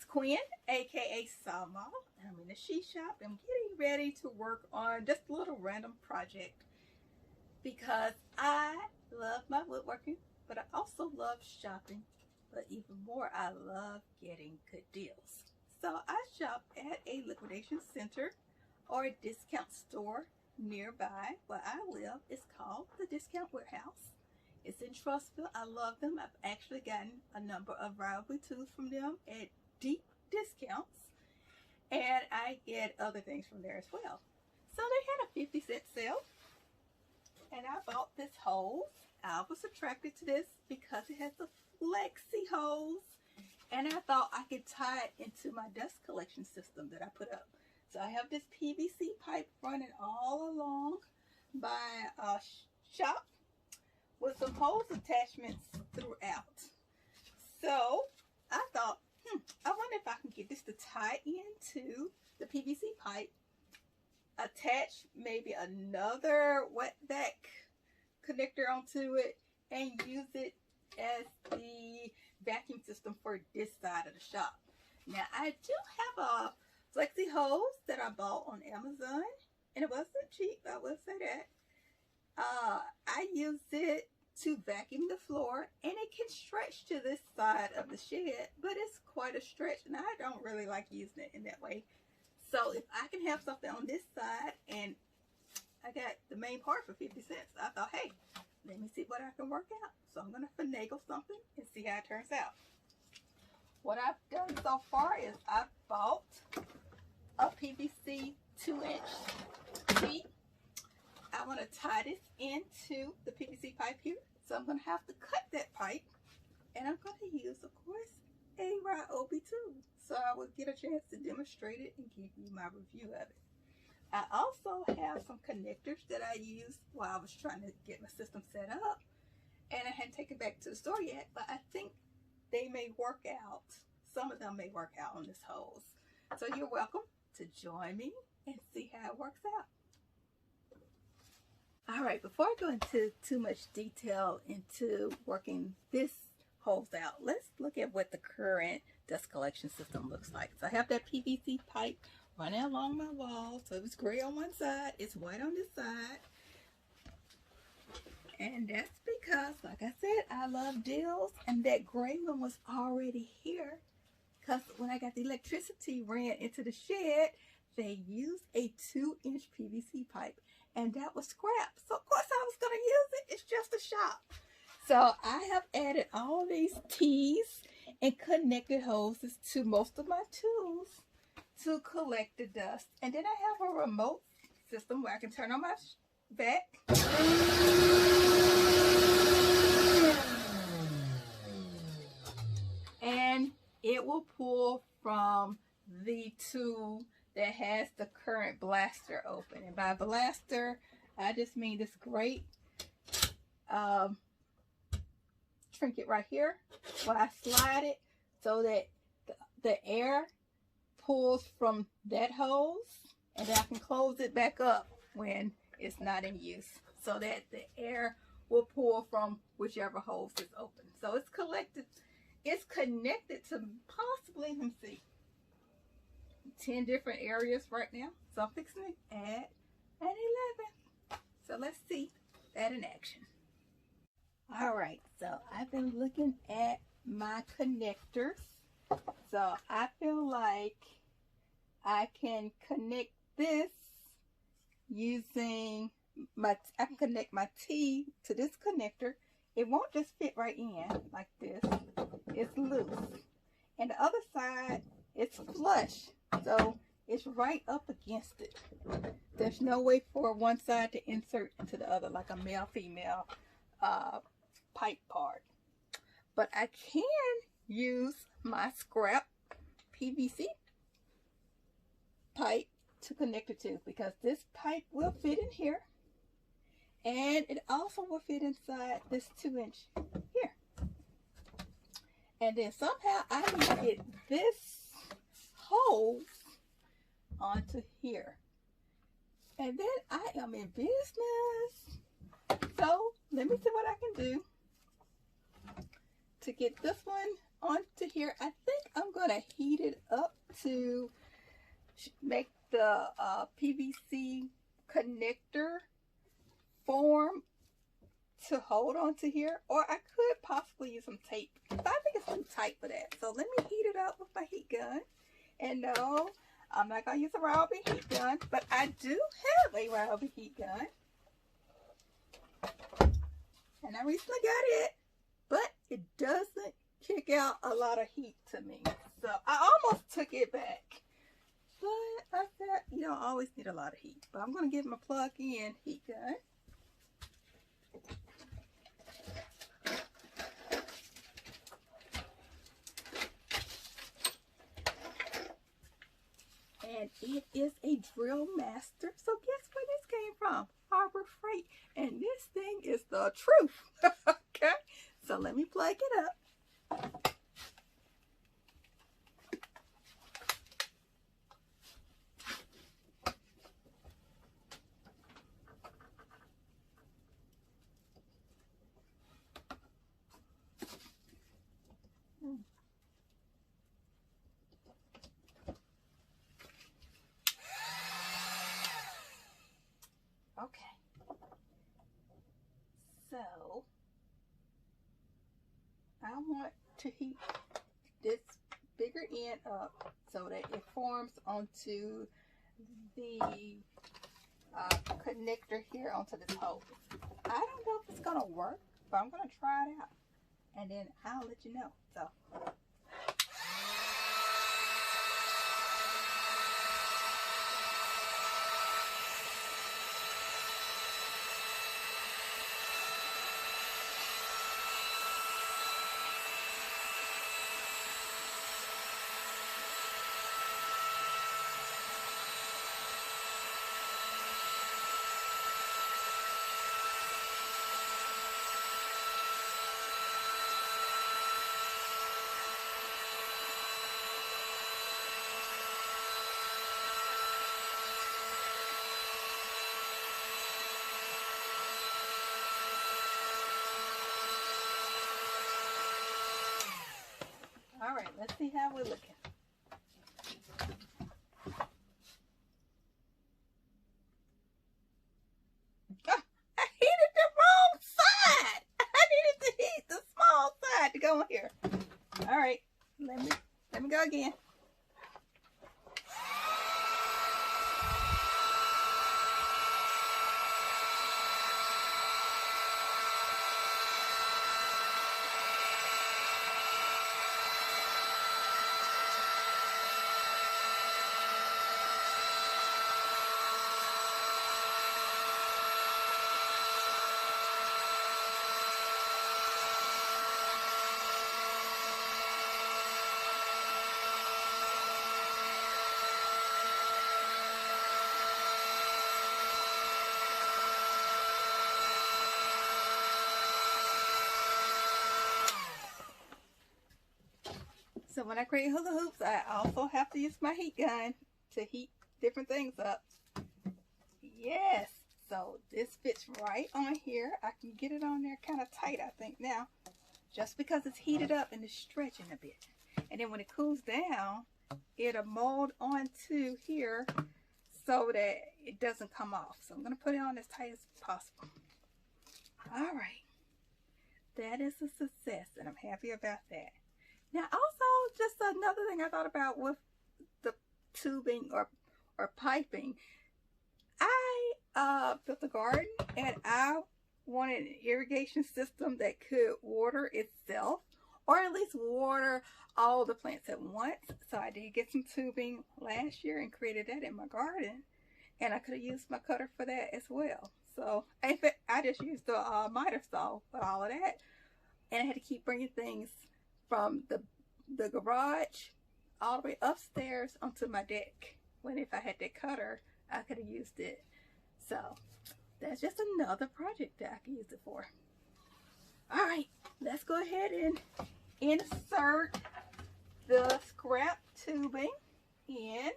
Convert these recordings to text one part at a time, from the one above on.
It's Quinn, aka SawMaw. I'm in the she shop. I'm getting ready to work on just a little random project because I love my woodworking, but I also love shopping. But even more, I love getting good deals. So I shop at a liquidation center or a discount store nearby where I live. It's called the Discount Warehouse. It's in Trustville. I love them. I've actually gotten a number of variable tools from them at deep discounts, and I get other things from there as well. So they had a 50-cent sale, and I bought this hose. I was attracted to this because it has the flexi hose, and I thought I could tie it into my dust collection system that I put up. So I have this PVC pipe running all along my shop with some hose attachments throughout. So I thought, I wonder if I can get this to tie into the PVC pipe, attach maybe another wetback connector onto it, and use it as the vacuum system for this side of the shop. Now I do have a flexi hose that I bought on Amazon, and it wasn't cheap, I will say that. I use it to vacuum the floor, and it can stretch to this side of the shed, but it's quite a stretch, and I don't really like using it in that way. So if I can have something on this side, and I got the main part for 50 cents, I thought, hey, let me see what I can work out. So I'm going to finagle something and see how it turns out. What I've done so far is I've bought a PVC 2-inch tee. I want to tie this into the PVC pipe here. So I'm going to have to cut that pipe, and I'm going to use, of course, a Ryobi tool. So I will get a chance to demonstrate it and give you my review of it. I also have some connectors that I used while I was trying to get my system set up, and I hadn't taken back to the store yet, but I think they may work out. Some of them may work out on this hose. So you're welcome to join me and see how it works out. All right, before I go into too much detail into working this hose out, let's look at what the current dust collection system looks like. So I have that PVC pipe running along my wall. So it was gray on one side, it's white on this side. And that's because, like I said, I love deals, and that gray one was already here because when I got the electricity ran into the shed, they used a 2-inch PVC pipe, and that was scrap. So of course I was going to use it. It's just a shop. So I have added all these tees and connected hoses to most of my tools to collect the dust. And then I have a remote system where I can turn on my vac. And it will pull from the tool that has the current blaster open. And by blaster, I just mean this great trinket right here, where I slide it so that the air pulls from that hose, and then I can close it back up when it's not in use, so that the air will pull from whichever hose is open. So it's connected to possibly, let me see, 10 different areas right now. So I'm fixing to add an 11. So let's see that in action. All right, so I've been looking at my connectors. So I feel like I can connect this using I can connect my T to this connector. It won't just fit right in like this. It's loose. And the other side, it's flush. So it's right up against it. There's no way for one side to insert into the other like a male-female pipe part. But I can use my scrap PVC pipe to connect it to, because this pipe will fit in here, and it also will fit inside this 2-inch here. And then somehow I need to get this hose onto here, and then I am in business. So let me see what I can do to get this one onto here. I think I'm going to heat it up to make the PVC connector form to hold onto here, or I could possibly use some tape, but I think it's too tight for that. So let me heat it up with my heat gun. And no, I'm not going to use a Ryobi heat gun, but I do have a Ryobi heat gun. And I recently got it, but it doesn't kick out a lot of heat to me. So I almost took it back. But I said, you don't always need a lot of heat. But I'm going to give him a plug-in heat gun. And it is a Drill Master. So guess where this came from? Harbor Freight. And this thing is the truth. Okay. So let me plug it up. Okay, so I want to heat this bigger end up so that it forms onto the connector here onto this hose. I don't know if it's gonna work, but I'm gonna try it out and then I'll let you know. So all right, let's see how we're looking. Oh, I heated the wrong side. I needed to heat the small side to go in here. All right, let me go again. So when I create hula hoops, I also have to use my heat gun to heat different things up. Yes, so this fits right on here. I can get it on there kind of tight, I think now, just because it's heated up and it's stretching a bit. And then when it cools down, it'll mold onto here so that it doesn't come off. So I'm going to put it on as tight as possible. All right, that is a success, and I'm happy about that. Now also, just another thing I thought about with the tubing or piping, I built a garden and I wanted an irrigation system that could water itself, or at least water all the plants at once. So I did get some tubing last year and created that in my garden, and I could have used my cutter for that as well. So in fact, I just used the miter saw for all of that, and I had to keep bringing things from the garage all the way upstairs onto my deck, when if I had that cutter, I could have used it. So that's just another project that I can use it for. All right, let's go ahead and insert the scrap tubing in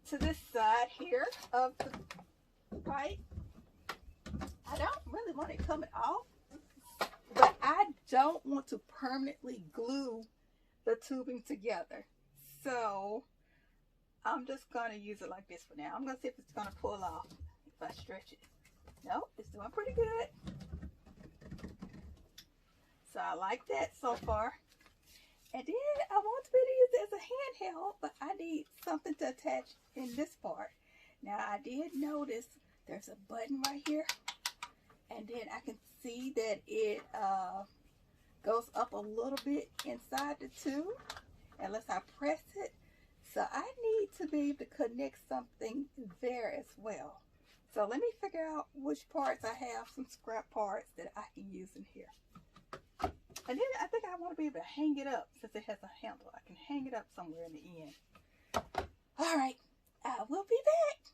to this side here of the pipe. I don't really want it coming off. but I don't want to permanently glue the tubing together. So I'm just going to use it like this for now. I'm going to see if it's going to pull off if I stretch it. Nope, it's doing pretty good. So I like that so far. And then I want to be able to use it as a handheld, but I need something to attach in this part. Now I did notice there's a button right here, and then I can see that it goes up a little bit inside the tube unless I press it. So I need to be able to connect something there as well. So let me figure out which parts I have, some scrap parts that I can use in here. And then I think I want to be able to hang it up since it has a handle. I can hang it up somewhere in the end. All right, I will be back.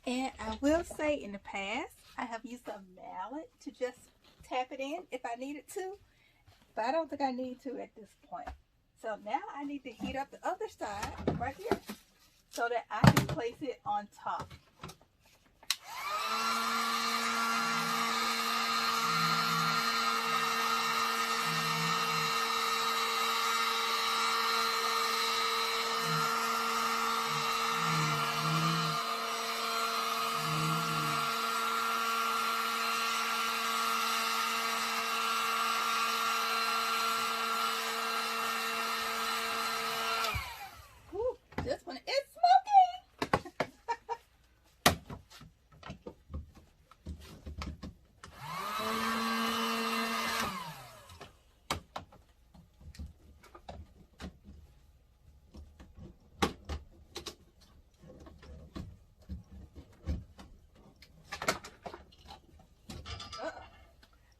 And I will say in the past, I have used a mallet to just tap it in if I needed to, but I don't think I need to at this point. So now I need to heat up the other side right here so that I can place it on top. This one is smoking.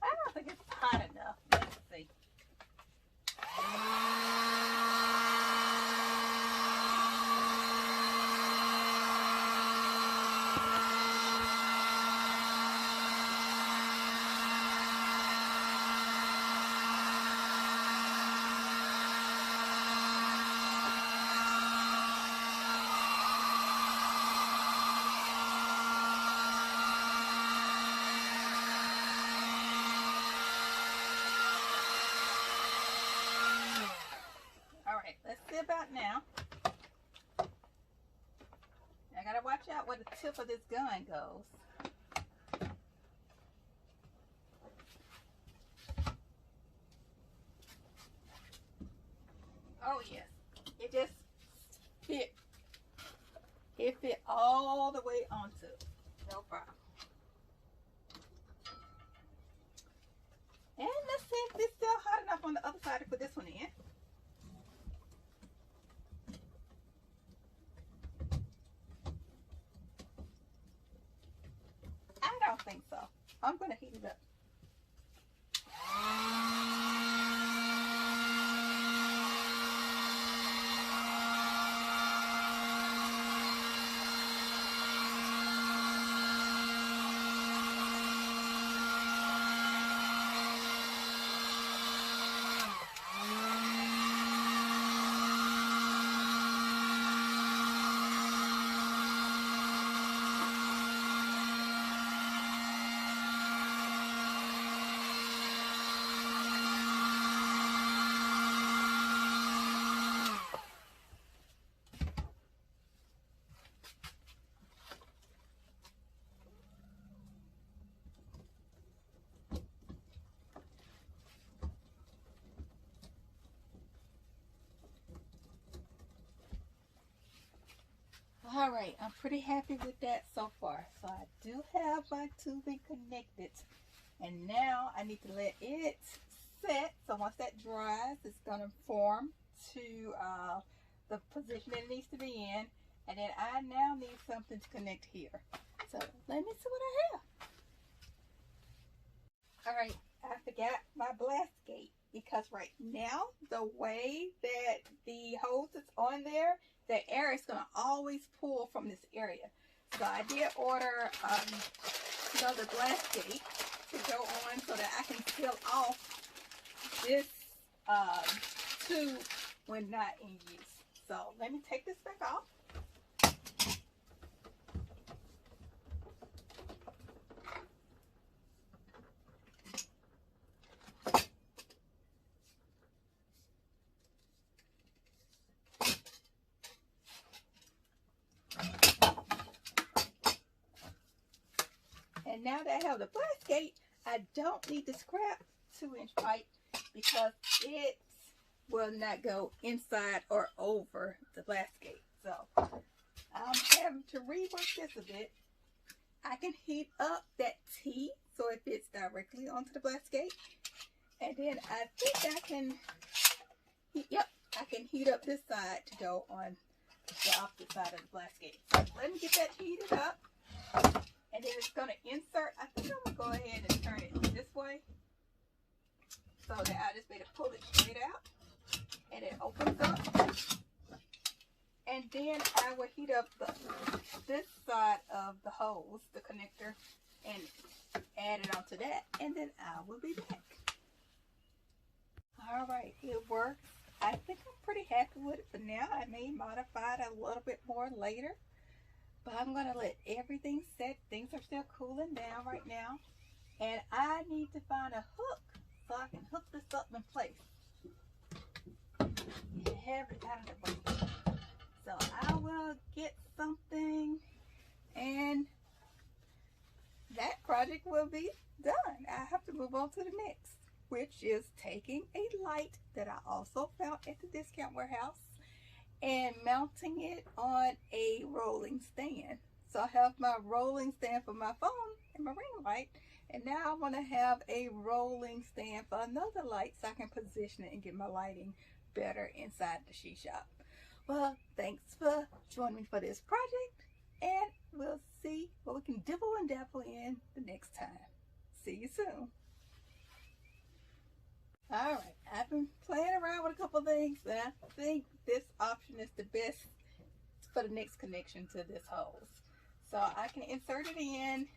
I don't think it's hot enough. Let's see. Let's see about now. I gotta watch out where the tip of this gun goes. Oh yes, it just fit. It fit all the way onto. No problem. And let's see if it's still hot enough on the other side to put this one in. I don't think so. I'm going to heat it up. All right, I'm pretty happy with that so far. So I do have my tubing connected, and now I need to let it set. So once that dries, it's gonna form to the position that it needs to be in, and then I now need something to connect here. So let me see what I have. All right, I forgot my blast gate, because right now the way that the hose is on there, the air is going to always pull from this area. So I did order another blast gate to go on so that I can seal off this tube when not in use. So let me take this back off. And now that I have the blast gate, I don't need to scrap 2-inch pipe because it will not go inside or over the blast gate. So I'm having to rework this a bit. I can heat up that T so it fits directly onto the blast gate. And then I think I can, I can heat up this side to go on the opposite side of the blast gate. So let me get that heated up. And then it's going to insert. I think I'm going to go ahead and turn it this way so that I just made it pull it straight out. And it opens up. And then I will heat up this side of the hose, the connector, and add it onto that. And then I will be back. All right, it works. I think I'm pretty happy with it for now. I may modify it a little bit more later. But I'm going to let everything set. Things are still cooling down right now. And I need to find a hook so I can hook this up in place. Have it out of the way. So I will get something, and that project will be done. I have to move on to the next, which is taking a light that I also found at the discount warehouse and mounting it on a rolling stand. So I have my rolling stand for my phone and my ring light, and now I want to have a rolling stand for another light so I can position it and get my lighting better inside the she shop. Well, thanks for joining me for this project, and we'll see what we can dibble and dabble in the next time. See you soon. Alright, I've been playing around with a couple things, but I think this option is the best for the next connection to this hose. So I can insert it in,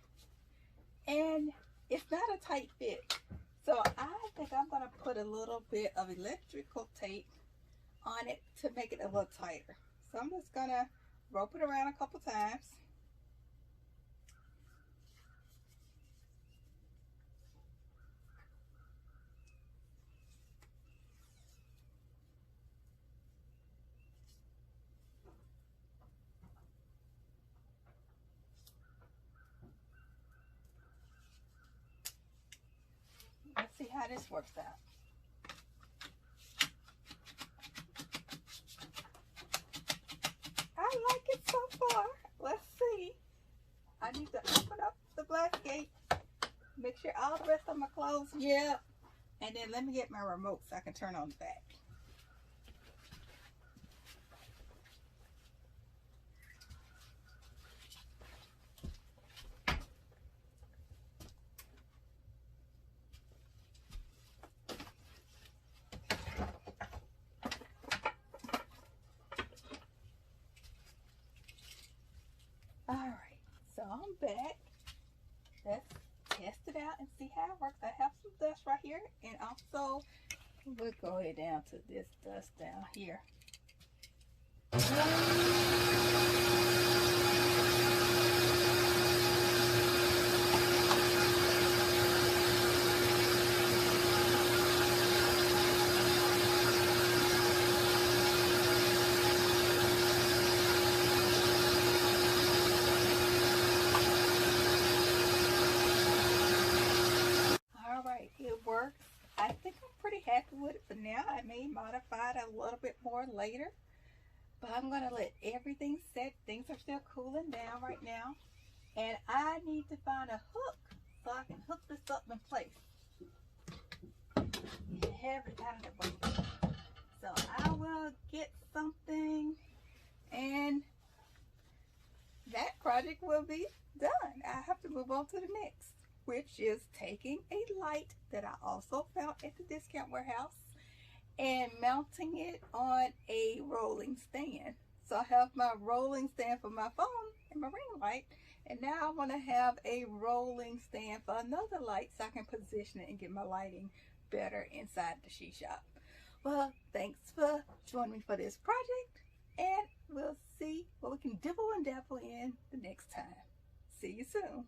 and it's not a tight fit. So I think I'm going to put a little bit of electrical tape on it to make it a little tighter. So I'm just going to rope it around a couple times. Let's see how this works out. I like it so far. Let's see. I need to open up the blast gate. Make sure all the rest of my clothes. Yep. And then let me get my remote so I can turn on the back. Alright, so I'm back. Let's test it out and see how it works. I have some dust right here, and also we'll go ahead down to this dust down here. It works. I think I'm pretty happy with it for now. I may modify it a little bit more later, But I'm going to let everything set. Things are still cooling down right now. And I need to find a hook so I can hook this up in place. Have it out of the way. So I will get something and that project will be done. I have to move on to the next, which is taking a light that I also found at the discount warehouse and mounting it on a rolling stand. So I have my rolling stand for my phone and my ring light, and now I want to have a rolling stand for another light so I can position it and get my lighting better inside the she shop. Well, thanks for joining me for this project, and we'll see what we can dibble and dabble in the next time. See you soon.